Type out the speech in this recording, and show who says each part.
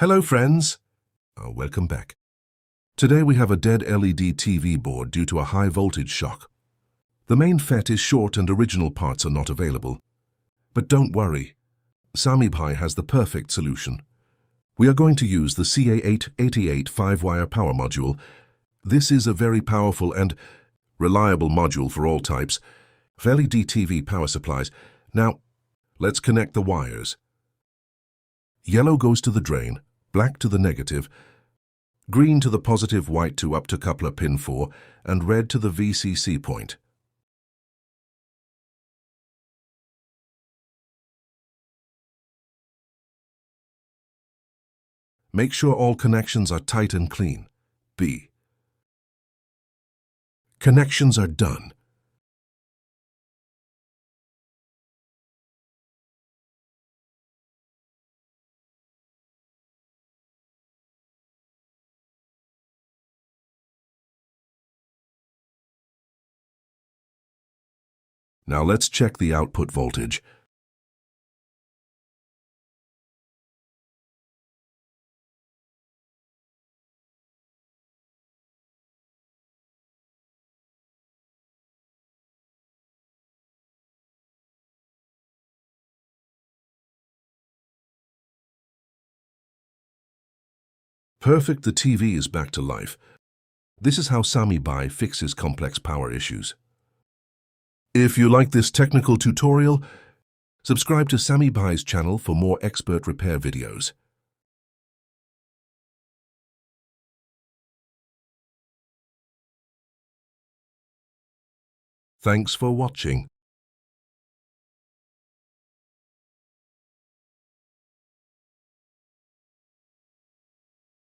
Speaker 1: Hello friends, welcome back. Today we have a dead LED TV board due to a high voltage shock. The main FET is short and original parts are not available. But don't worry, Sami Bhai has the perfect solution. We are going to use the CA888 5-wire power module. This is a very powerful and reliable module for all types of LED TV power supplies. Now, let's connect the wires. Yellow goes to the drain, black to the negative, green to the positive, white to up to coupler pin 4, and red to the VCC point. Make sure all connections are tight and clean. B. Connections are done. Now let's check the output voltage. Perfect, the TV is back to life. This is how Sami Bhai fixes complex power issues. If you like this technical tutorial, subscribe to Sami Bhai's channel for more expert repair videos. Thanks for watching.